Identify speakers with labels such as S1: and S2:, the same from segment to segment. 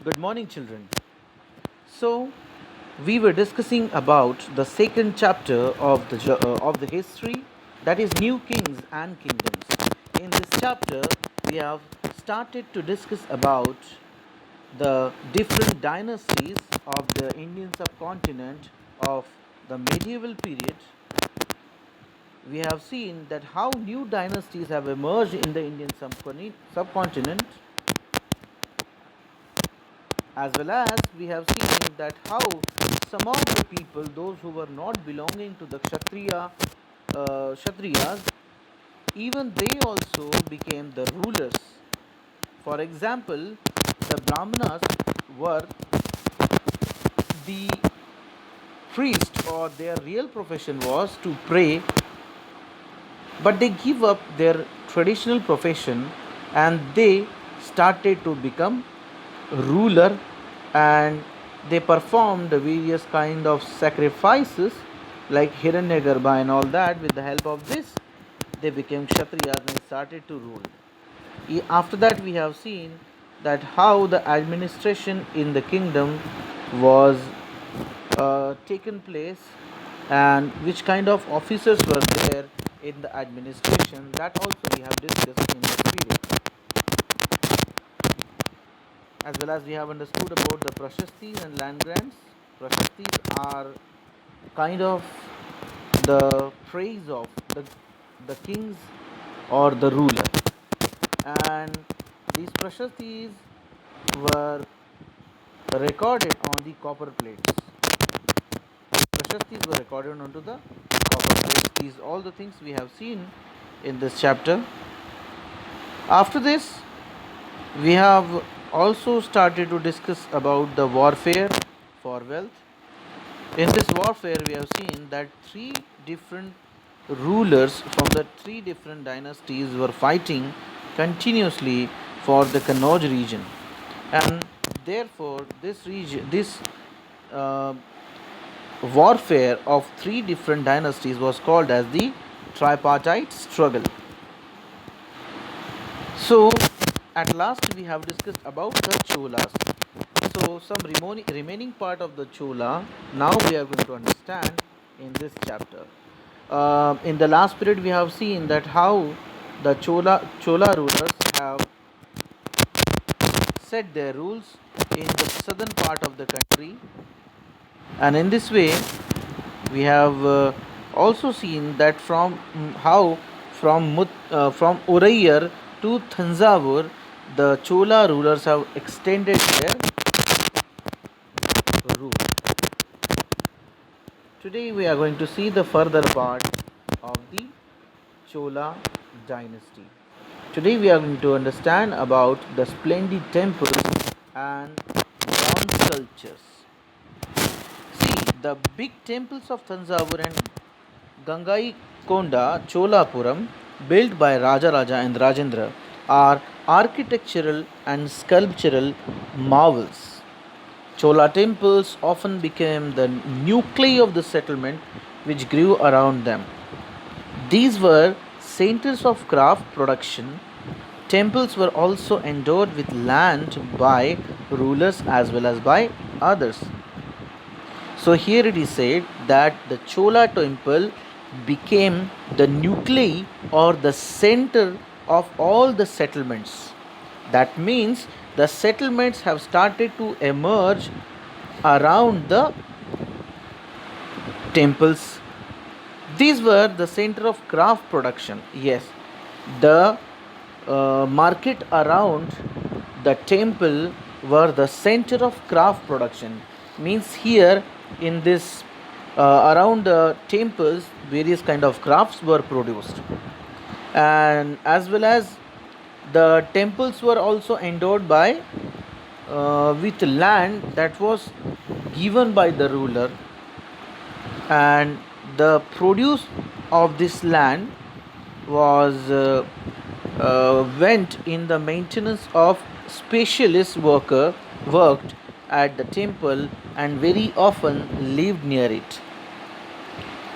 S1: Good morning, children. So, we were discussing about the second chapter of the history, that is New Kings and Kingdoms. In this chapter, we have started to discuss about the different dynasties of the Indian subcontinent of the medieval period. We have seen that how new dynasties have emerged in the Indian subcontinent, as well as we have seen that how some of the people, those who were not belonging to the Kshatriyas, even they also became the rulers. For example, the Brahmanas were the priest, or their real profession was to pray, but they give up their traditional profession and they started to become ruler, and they performed various kind of sacrifices like Hiranyagarbha and all that. With the help of this, they became Kshatriyas and started to rule. After that, we have seen that how the administration in the kingdom was taken place, and which kind of officers were there in the administration. That also we have discussed in this period, as well as we have understood about the prashastis and land grants. Prashastis are kind of the praise of the kings or the ruler, and these prashastis were recorded on the copper plates. Prashastis were recorded onto the copper plates. These all the things we have seen in this chapter. After this, we have also started to discuss about the warfare for wealth. In this warfare, we have seen that three different rulers from the three different dynasties were fighting continuously for the Kannauj region, and therefore this uh, warfare of three different dynasties was called as the tripartite struggle. So, at last we have discussed about the Cholas. So, some remaining part of the Chola now we are going to understand in this chapter. In the last period, we have seen that how the Chola rulers have set their rules in the southern part of the country, and in this way, we have also seen that from Uraiyar to Thanjavur, the Chola rulers have extended their rule. Today we are going to see the further part of the Chola dynasty. Today we are going to understand about the splendid temples and bronze sculptures. See, the big temples of Thanjavur and Gangaikonda Cholapuram, built by Raja and Rajendra, are architectural and sculptural marvels. Chola temples often became the nuclei of the settlement which grew around them. These were centers of craft production. Temples were also endowed with land by rulers as well as by others. So here it is said that the Chola temple became the nuclei or the center of all the settlements. That means the settlements have started to emerge around the temples. These were the center of craft production. Yes, the market around the temple were the center of craft production. Means here in this around the temples, various kind of crafts were produced, and as well as the temples were also endowed by with land that was given by the ruler, and the produce of this land was went in the maintenance of specialist worker worked at the temple and very often lived near it.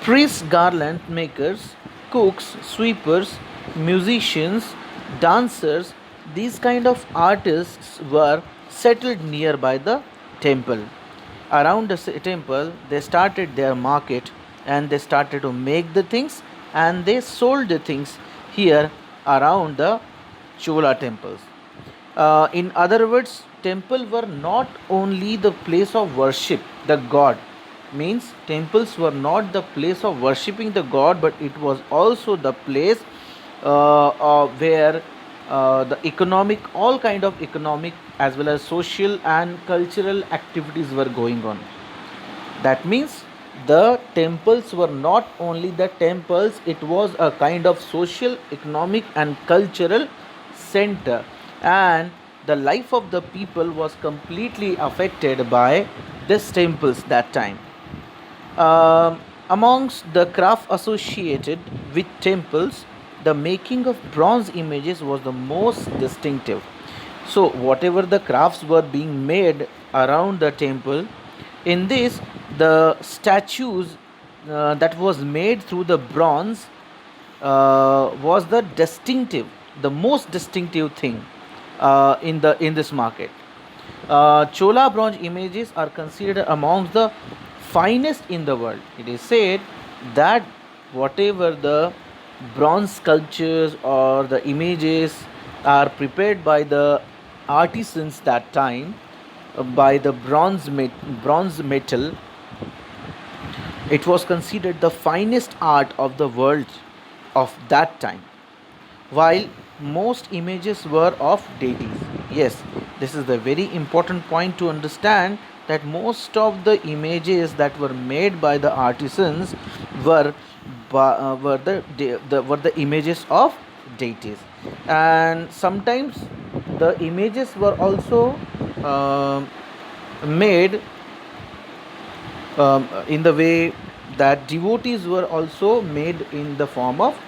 S1: Priests, garland makers, cooks, sweepers, musicians, dancers, these kind of artists were settled nearby the temple. Around the temple, they started their market and they started to make the things and they sold the things here around the Chola temples. In other words, temple were not only the place of worship, the god. Means temples were not the place of worshipping the god, but it was also the place where the economic, all kind of economic as well as social and cultural activities were going on. That means the temples were not only the temples, it was a kind of social, economic, and cultural center, and the life of the people was completely affected by these temples that time. Amongst the craft associated with temples, the making of bronze images was the most distinctive. So, whatever the crafts were being made around the temple, in this, the statues that was made through the bronze was the most distinctive thing in this market. Chola bronze images are considered amongst the finest in the world. It is said that whatever the bronze sculptures or the images are prepared by the artisans that time by the bronze metal, it was considered the finest art of the world of that time, while most images were of deities. Yes, this is the very important point to understand, that most of the images that were made by the artisans were were the images of deities, and sometimes the images were also uh, made in the way that devotees were also made in the form of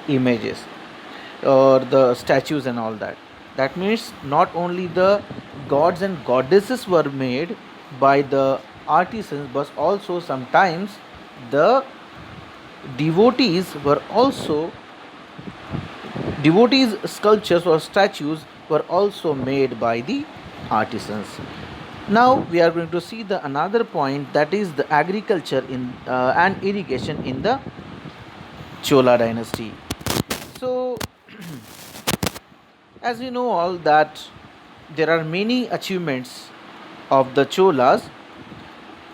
S1: images or the statues and all that. That means not only the gods and goddesses were made by the artisans, but also sometimes the devotees were also devotees sculptures or statues were also made by the artisans. Now we are going to see the another point, that is the agriculture in and irrigation in the Chola dynasty. So as we know all that there are many achievements of the Cholas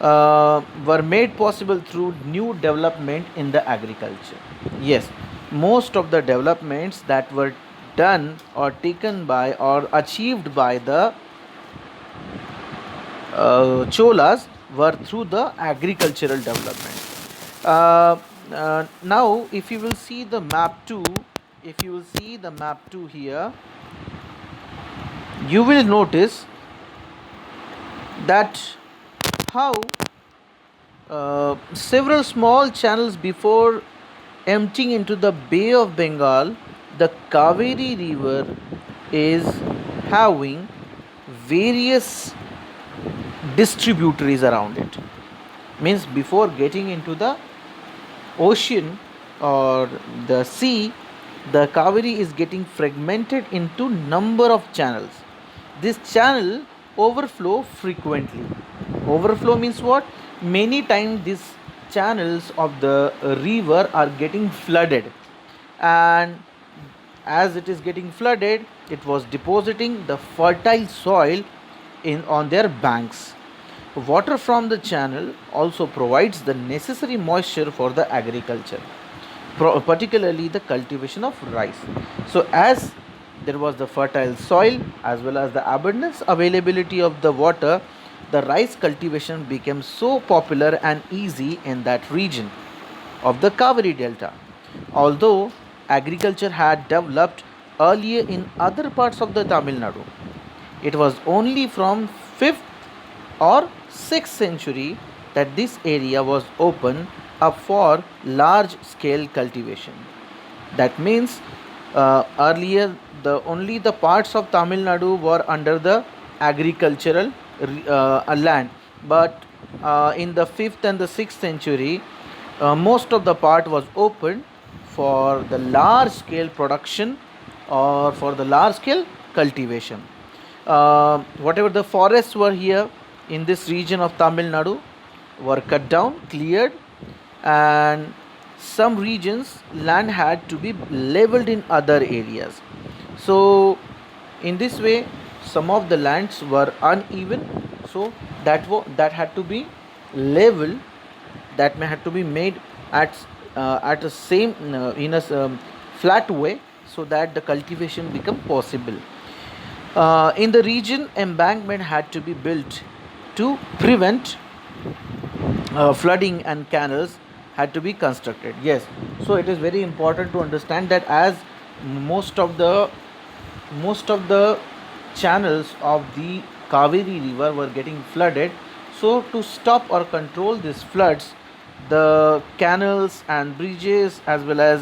S1: were made possible through new development in the agriculture. Yes, most of the developments that were done or taken by or achieved by the Cholas were through the agricultural development. Now, if you will see the map 2, if you will see the map 2 here, you will notice that how several small channels before emptying into the Bay of Bengal, the Kaveri River is having various distributaries around it. Means before getting into the ocean or the sea, the Kaveri is getting fragmented into number of channels. This channel overflow frequently. Overflow means what? Many times these channels of the river are getting flooded, and as it is getting flooded, it was depositing the fertile soil in on their banks. Water from the channel also provides the necessary moisture for the agriculture, particularly the cultivation of rice. So, as there was the fertile soil as well as the abundance availability of the water, the rice cultivation became so popular and easy in that region of the Kaveri Delta. Although agriculture had developed earlier in other parts of the Tamil Nadu, it was only from 5th or 6th century that this area was open up for large scale cultivation. That means earlier the parts of Tamil Nadu were under the agricultural land, but in the 5th and the 6th century, most of the part was open for the large scale production or for the large scale cultivation. Whatever the forests were here in this region of Tamil Nadu were cut down, cleared, and some regions land had to be leveled in other areas. So in this way, some of the lands were uneven, so that had to be leveled, that may have to be made at a same in a flat way, so that the cultivation become possible. In the region, embankment had to be built to prevent flooding, and canals had to be constructed. Yes, so it is very important to understand that as most of the most of the channels of the Kaveri river were getting flooded, so to stop or control these floods, the canals and bridges, as well as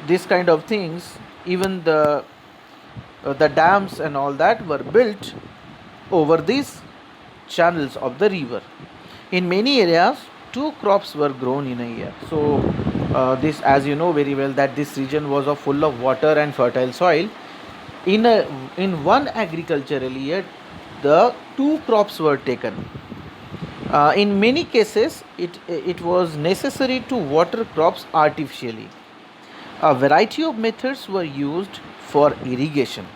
S1: this kind of things, even the dams and all that, were built over these channels of the river. In many areas, two crops were grown in a year. So this, as you know very well, that this region was full of water and fertile soil. In one agricultural year, the two crops were taken. In many cases, it was necessary to water crops artificially. A variety of methods were used for irrigation.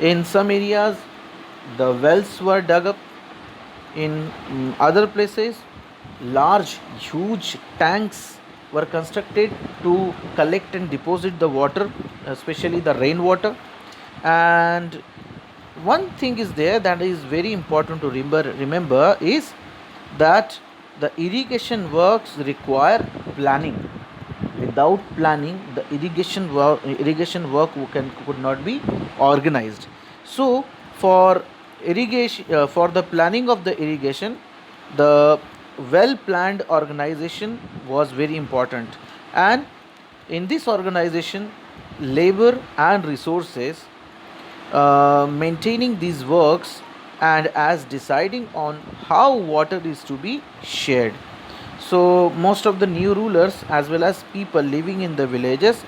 S1: In some areas, the wells were dug up. In other places, large, huge tanks were constructed to collect and deposit the water, especially the rainwater. And one thing is there that is very important to remember is that the irrigation works require planning. Without planning, the irrigation work could not be organized. So for irrigation, for the planning of the irrigation, the well planned organization was very important. And in this organization, labor and resources, maintaining these works, and as deciding on how water is to be shared. So most of the new rulers, as well as people living in the villages,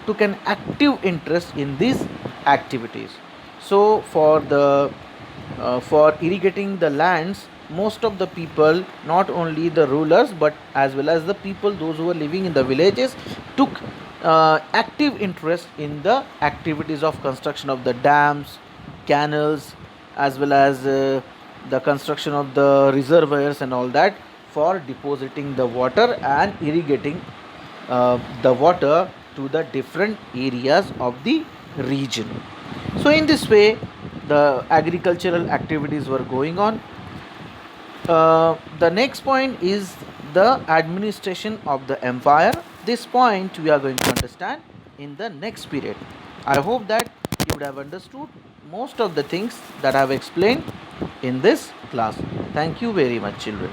S1: took an active interest in these activities. So for irrigating the lands, most of the people, not only the rulers but as well as the people, those who were living in the villages, took active interest in the activities of construction of the dams, canals, as well as the construction of the reservoirs and all that, for depositing the water and irrigating the water to the different areas of the region. So in this way, the agricultural activities were going on. The next point is the administration of the empire. This point we are going to understand in the next period. I hope that you would have understood most of the things that I have explained in this class. Thank you very much, children.